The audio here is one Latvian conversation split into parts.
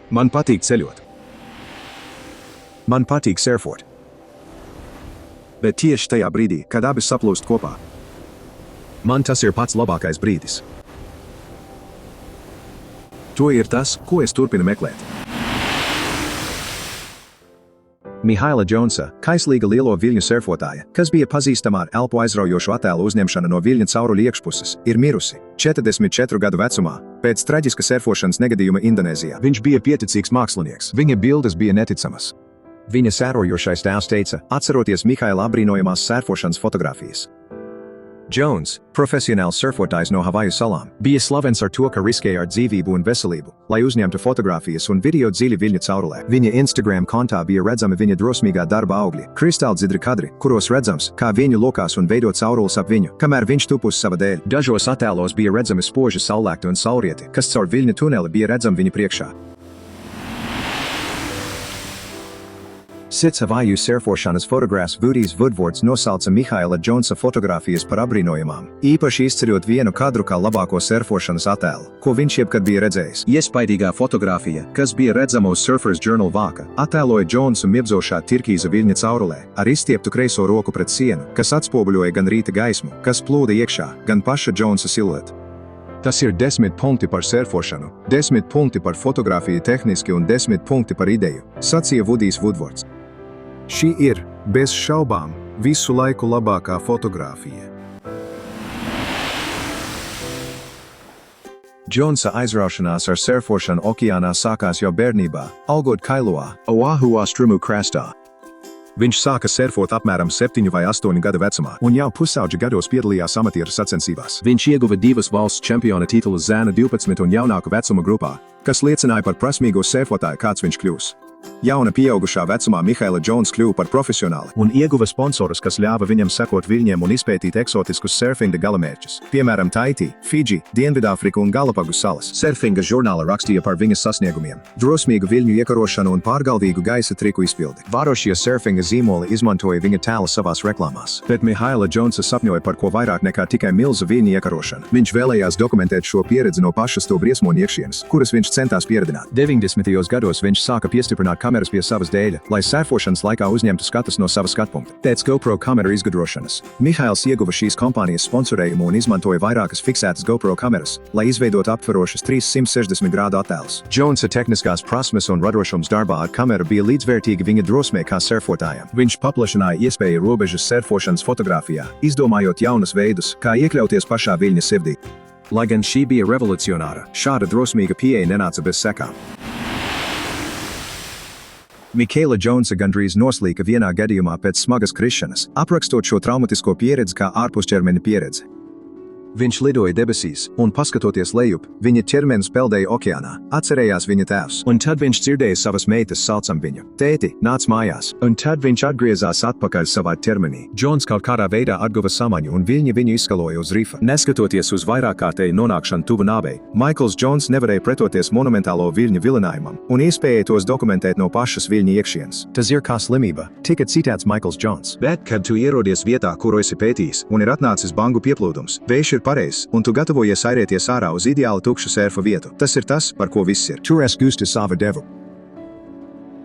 Man patīk ceļot. Man patīk surfot. Bet tieši tajā brīdī, kad abi saplūst kopā. Man tas ir pats labākais brīdis. To ir tas, ko es turpinu meklēt. Mihaila Džonsa, kaislīga lielo viļņu surfotāja, kas bija pazīstama ar elpu aizraujošu attēlu uzņemšanu no viļņa cauruļa iekšpuses, ir mirusi 44 gadu vecumā pēc traģiska surfošanas negadījuma Indonēzijā. Viņš bija pieticīgs mākslinieks. Viņa bildes bija neticamas. Viņa sērojošais tēvs teica, atceroties Mihaila apbrīnojamās sērfošanas fotogrāfijas. Jones, profesionāls surfotājs no Havaju salām, bija slavens ar to, ka riskēja ar dzīvību un veselību, lai uzņemtu fotogrāfijas un video dziļi viļņa caurulē. Viņa Instagram kontā bija redzami viņa drosmīgā darba augļi, kristāldzidri kadri, kuros redzams, kā viņu lokās un veido caurules ap viņu, kamēr viņš tup uz sava dēļ. Dažos attēlos bija redzami spoži saulēkti un saulrieti, kas caur viļņa tuneli bija redzami viņa priekšā. Cits Havaju surfošanas fotogrāfs Vudijs Woodwards nosauca Mihaila Džonsa fotogrāfijas par apbrīnojamām, īpaši izceļot vienu kadru kā labāko surfošanas attēlu, ko viņš jebkad bija redzējis. Iespaidīgā fotogrāfija, kas bija redzama uz Surfers Journal vāka, attēloja Džonsu mirdzošā turkīza viļņa caurulē, ar izstieptu kreiso roku pret sienu, kas atspoguļoja gan rīta gaismu, kas plūda iekšā, gan paša Džonsa siluetu. Tas ir 10 punkti par surfošanu, 10 punkti par fotogrāfiju tehniski un 10 punkti par ideju, sacīja Vudijs Woodwards. Šī ir, bez šaubām, visu laiku labākā fotogrāfija. Džonsa aizraušanās ar surfošanu okeānā sākās jau bērnībā, augot Kailoā, Oahu austrumu krastā. Viņš sāka surfot apmēram 7 vai 8 gadu vecumā, un jau pusauģa gados piedalījās amatieru sacensībās. Viņš ieguva 2 valsts čempiona titulus zēna 12 un jaunāku vecuma grupā, kas liecināja par prasmīgo surfotāju, kāds viņš kļūs. Jauna pieaugušā vecumā Mihaila Džons kļuva par profesionāli un ieguva sponsorus, kas ļāva viņam sekot viļņiem un izpētīt eksotiskus surfinga galamērķus, piemēram Taiti, Fidži, Dienvidāfrika un Galapagu salas. Surfinga žurnāla rakstīja par viņas sasniegumiem, drosmīgu viļņu iekarošanu un pārgalvīgu gaisa triku izpildi. Varošie surfinga zīmoli izmantoja viņa tēlu savās reklāmās, bet Mihaila Džonsa sapņoja par ko vairāk nekā tikai milzu viļņu iekarošanu. Viņš vēlējās dokumentēt šo pieredzi no pašas to briesmoņu iekšienes, kuras viņš centās pieredzināt. 90. gados viņš sāka piestiprināt kameras pie savas dēļa, lai surfošanas laikā uzņemtu skatus no sava skatpunkta. Pēc GoPro kameru izgudrošanas, Mihails ieguva šīs kompānijas sponsorējumu un izmantoja vairākas fiksētas GoPro kameras, lai izveidotu aptverošas 360 grādu attēlus. Džonsa tehniskās prasmes un radošums darbā ar kameru bija līdzvērtīgi viņa drosmei kā surfotājam. Viņš paplašināja iespēju robežas surfošanas fotogrāfijā, izdomājot jaunus veidus, kā iekļauties pašā viļņa sirdī. Lai gan šī bija revolucionāra, šāda drosmīga pieeja nenāca bez sekām. Mihaila Džonsa gandrīz noslīka vienā gadījumā pēc smagas krišanas, aprakstot šo traumatisko pieredzi kā ārpusķermeņa pieredzi. Viņš lidoja debesīs, un paskatoties lejup, viņa ķermenis peldēja okeānā, atcerējās viņa tēvs, un tad viņš dzirdēja savas meitas saucam viņu: "Tēti, nāc mājās!" Un tad viņš atgriezās atpakaļ savā ķermenī. Džons kaut kādā veidā atguva samaņu, un viļņi viņu izskaloja uz rifa. Neskatoties uz vairākkārtēju nonākšanu tuvu nāvei, Maikls Džons nevarēja pretoties monumentālo viļņu vilinājumam, un iespēja tos dokumentēt no pašas viļņa iekšienes. Tas ir kā slimība, tika citēts Maikls Džons. Bet, kad tu ierodies vietā, kuru esi pētījis, un ir atnācis bangu pieplūdums, vējš ir pareizs, un tu gatavojies airēties ārā uz ideāli tukšu surfa vietu. Tas ir tas, par ko viss ir. Tur es gūstu savu devu.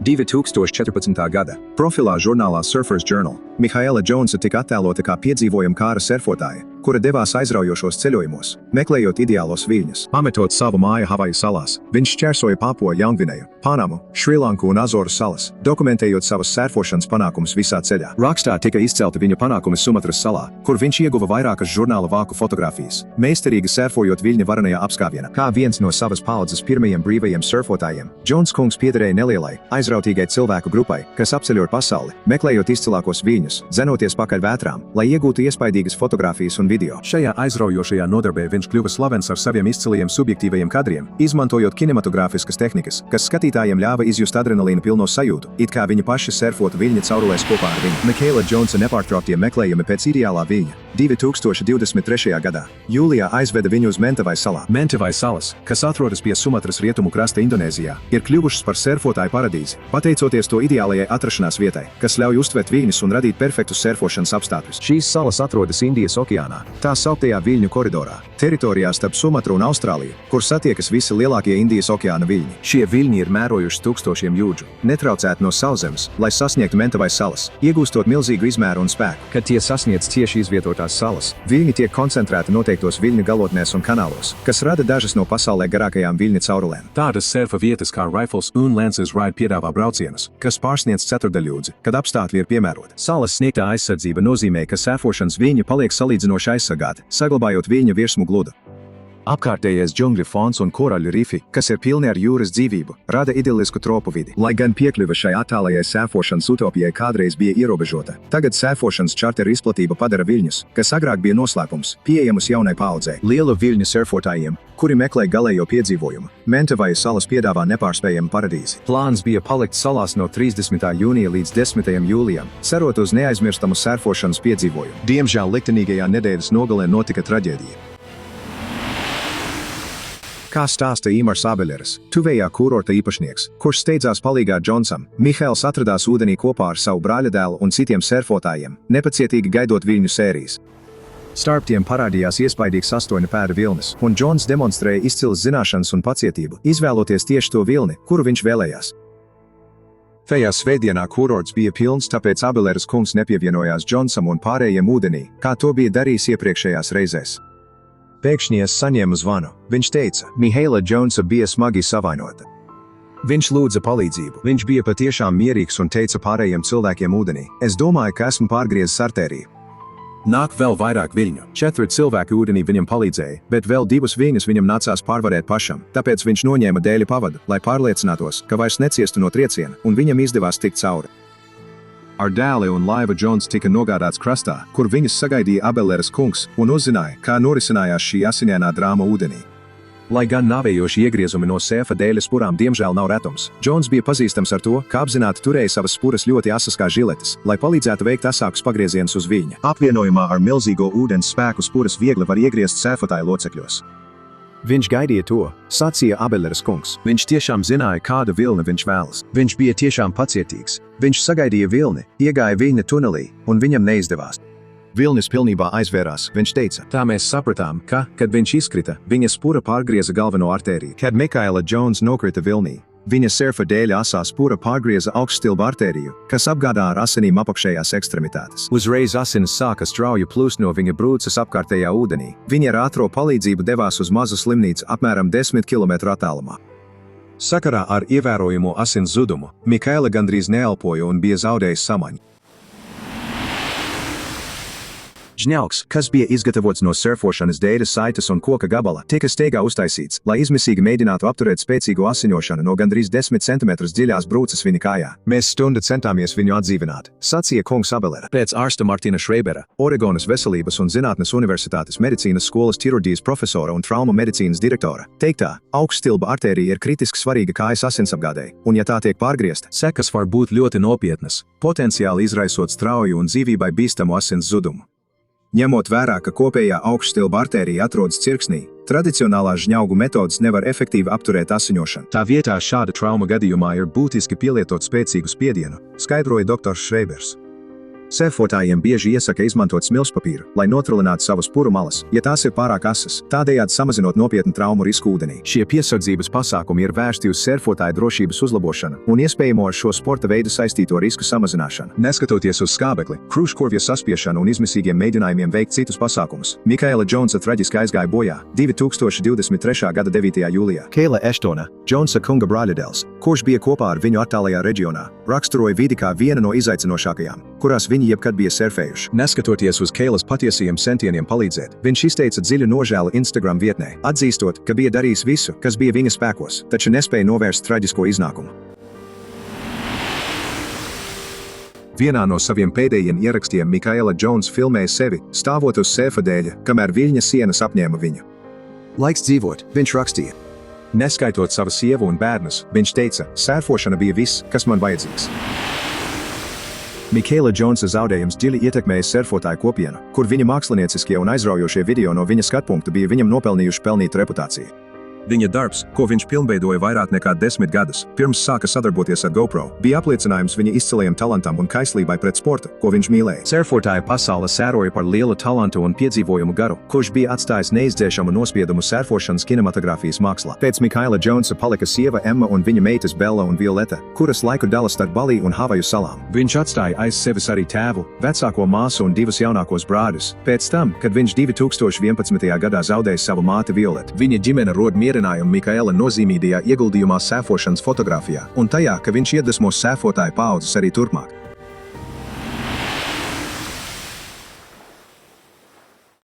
2014. gada profilā žurnālā Surfers Journal Mihaila Džonsa tika attēlota kā piedzīvojuma kāra surfotāja, kura devās aizraujošos ceļojumos, meklējot ideālos viļņus. Pametot savu māju Havaju salās, viņš šķērsoja Papua Jaungvineju, Panamu, Šrilanku un Azoru salas, dokumentējot savas surfošanas panākumus visā ceļā. Rakstā tika izcelti viņa panākumi Sumatras salā, kur viņš ieguva vairākas žurnāla vāku fotogrāfijas, meistarīgi surfojot viļņa varenajā apskāvienā. Kā viens no savas paudzes pirmajiem brīvajiem surfotājiem, Džons kungs piederēja nelielai, aizrautīgai cilvēku grupai, kas apceļoja pasauli, meklējot izcilākos viļņus, dzenoties pakaļ vētrām, lai iegūtu iespaidīgas fotogrāfijas un video. Šajā aizraujošajā nodarbē viņš kļuva slavens ar saviem izcilajiem subjektīvajiem kadriem, izmantojot kinematogrāfiskas tehnikas, kas skatītājiem ļāva izjust adrenalīna pilno sajūtu, it kā viņi paši surfotu viļņa caurulēs kopā ar viņu. Mihaila Džonsa nepārtrauktie meklējumi pēc ideālā viļņa 2023. gadā jūlijā aizveda viņu uz Mentavai salā. Mentavai salas, kas atrodas pie Sumatras rietumu krasta Indonēzijā, ir kļuvušas par surfotāju paradīzi, pateicoties to ideālajai atrašanās vietai, kas ļauj uztvert viļņus un radīt perfektus surfošanas apstākļus. Šīs salas atrodas Indijas okeānā, tā sauktajā viļņu koridorā, teritorijā starp Sumatru un Austrāliju, kur satiekas visi lielākie Indijas okeāna viļņi. Šie viļņi ir mērojuši tūkstošiem jūdžu, netraucēti no sauszemes, lai sasniegtu Mentavai salas, iegūstot milzīgu izmēru un spēku. Kad tie sasniedz cieši izvietotās salas, viļņi tiek koncentrēti noteiktos viļņu galotnēs un kanālos, kas rada dažas no pasaulē garākajām viļņu caurulēm. Tādas surfa vietas kā Rifles un Lances Ride piedāvā braucienus, kas pārsniedz ceturdaļjūdzi, kad apstākļi ir piemēroti. Salas sniegtā aizsardzība nozīmē, ka surfošanas viļņi paliek salīdzinoši aizsargāti, saglabājot viļņu virsmu gludu. Apkārtējais džungļu fons un koraļu rifi, kas ir pilni ar jūras dzīvību, rada idillisku tropu vidi. Lai gan piekļuve šai attālajai surfošanas utopijai kādreiz bija ierobežota, tagad surfošanas čarteru izplatība padara viļņus, kas agrāk bija noslēpums, pieejamus jaunai paaudzei. Lielu viļņu surfotājiem, kuri meklē galējo piedzīvojumu, Mentavai salas piedāvā nepārspējamu paradīzi. Plāns bija palikt salās no 30. jūnija līdz 10. jūlijam, cerot uz neaizmirstamu surfošanas piedzīvojumu. Diemžēl liktenīgajā nedēļas nogalē notika traģēdija. Kā stāsta Imars Abeleris, tuvējā kurorta īpašnieks, kurš steidzās palīgā Džonsam, Mihails atradās ūdenī kopā ar savu brāļadēlu un citiem surfotājiem, nepacietīgi gaidot viļņu sērijas. Starp tiem parādījās iespaidīgs 8 pēdu vilnis, un Džons demonstrēja izcilas zināšanas un pacietību, izvēloties tieši to vilni, kuru viņš vēlējās. Tajā svētdienā kurorts bija pilns, tāpēc Abeleris kungs nepievienojās Džonsam un pārējiem ūdenī, kā to bija darījis iepriekšējās reizēs. Pēkšņi es saņēmu zvanu. Viņš teica, Mihaila Džonsa bija smagi savainota. Viņš lūdza palīdzību. Viņš bija patiešām mierīgs un teica pārējiem cilvēkiem ūdenī: es domāju, ka esmu pārgriezis artēriju. Nāk vēl vairāk viļņu. 4 cilvēki ūdenī viņam palīdzēja, bet vēl 2 viļņus viņam nācās pārvarēt pašam, tāpēc viņš noņēma dēļa pavadu, lai pārliecinātos, ka vairs neciestu no trieciena, un viņam izdevās tikt cauri. Ar dēli un laivu Džons tika nogādāts krastā, kur viņus sagaidīja Abeleris kungs un uzzināja, kā norisinājās šī asiņainā drāma ūdenī. Lai gan nāvējoši iegriezumi no sēfa dēļa spurām diemžēl nav retums, Džons bija pazīstams ar to, ka apzināti turēja savas spuras ļoti asas kā žiletes, lai palīdzētu veikt asākus pagriezienus uz viļņa. Apvienojumā ar milzīgo ūdens spēku spuras viegli var iegriezt sēfotāju locekļos. Viņš gaidīja to, sacīja Abeleris kungs. Viņš tiešām zināja, kādu vilni viņš vēlas. Viņš bija tiešām pacietīgs. Viņš sagaidīja vilni, iegāja viļņa tunelī, un viņam neizdevās. Vilnis pilnībā aizvērās, viņš teica. Tā mēs sapratām, ka, kad viņš izkrita, viņa spura pārgrieza galveno artēriju. Kad Mihaila Džons nokrita vilnī, viņa surfa dēļ asā spura pārgrieza augststilba artēriju, kas apgādā ar asinīm apakšējās ekstremitātes. Uzreiz asinis sāka strauji plūst no viņa brūces apkārtējā ūdenī. Viņa ar ātro palīdzību devās uz mazu slimnīcu apmēram 10 km attālumā. Sakarā ar ievērojamo asins zudumu, Mihaila gandrīz neelpoja un bija zaudējis samaņu. Žņauks, kas bija izgatavots no surfošanas dēļa saites un koka gabala, tika steigā uztaisīts, lai izmisīgi mēģinātu apturēt spēcīgu asiņošanu no gandrīz 10 cm dziļās brūces viņa kājā. Mēs stundu centāmies viņu atdzīvināt, sacīja kungs Abelera. Pēc ārsta Martina Šreibera, Oregonas Veselības un zinātnes universitātes medicīnas skolas ķirurģijas profesora un traumu medicīnas direktora, teiktā, augststilba artērija ir kritiski svarīga kājas asinsapgādei, un ja tā tiek pārgriezta, sekas var būt ļoti nopietnas, potenciāli izraisot strauju un dzīvībai bīstamu asins zudumu. Ņemot vērā, ka kopējā augststilba artērija atrodas cirksnī, tradicionālās žņaugu metodes nevar efektīvi apturēt asiņošanu. Tā vietā šāda trauma gadījumā ir būtiski pielietot spēcīgu spiedienu, skaidroja dr. Šreibers. Surfotājiem bieži iesaka izmantot smilšpapīru, lai notrulinātu savas spuru malas, ja tās ir pārāk asas, tādējādi samazinot nopietnu traumu risku ūdenī. Šie piesardzības pasākumi ir vērsti uz surfotāju drošības uzlabošanu un iespējamo ar šo sporta veidu saistīto risku samazināšanu. Neskatoties uz skābekli, krūškorvja saspiešanu un izmisīgiem mēģinājumiem veikt citus pasākumus, Mihaila Džonsa traģiski aizgāja bojā 2023. gada 9. jūlijā. Keila Eštona, Džonsa kunga brāļadēls, kurš bija kopā ar viņu attālajā reģionā, raksturoja vidi kā vienu no izaicinošākajām, kurās viņi jebkad bija surfējuši. Neskatoties uz Keilas patiesajiem centieniem palīdzēt, viņš izteica dziļu nožēlu Instagram vietnē, atzīstot, ka bija darījis visu, kas bija viņa spēkos, taču nespēja novērst traģisko iznākumu. Vienā no saviem pēdējiem ierakstiem Mihaila Džons filmēja sevi, stāvot uz surfa dēļa, kamēr viļņa sienas apņēma viņu. Laiks dzīvot, viņš rakstīja. Neskaitot savu sievu un bērnus, viņš teica, surfošana bija viss, kas man vajadzīgs. Mihaila Džonsa zaudējums dziļi ietekmēja surfotāju kopienu, kur viņa mākslinieciskie un aizraujošie video no viņa skatpunkta bija viņam nopelnījuši pelnīt reputāciju. Viņa darbs, ko viņš pilnveidoja vairāk nekā 10 gadus, pirms sāka sadarboties ar GoPro, bija apliecinājums viņa izcilajam talantam un kaislībai pret sportu, ko viņš mīlēja. Sērfotāja pasaule sēroja par lielu talantu un piedzīvojumu garu, kurš bija atstājis neizdzēšamu nospiedumu sērfošanas kinematogrāfijas mākslā. Pēc Mikaila Jonesa palika sieva Emma un viņa meitas Bella un Violeta, kuras laiku dala starp Baliju un Havaju salām. Viņš atstāja aiz sevis arī tēvu, vecāko māsu un divus jaunākos brāļus. Pēc tam, kad viņš 2011. gadā zaudēja savu māti Violetu, viņa ģimene rod mierinājumu Mikaela nozīmīgajā ieguldījumā sērfošanas fotogrāfijā un tajā, ka viņš iedvesmos sērfotāju paaudzes arī turpmāk.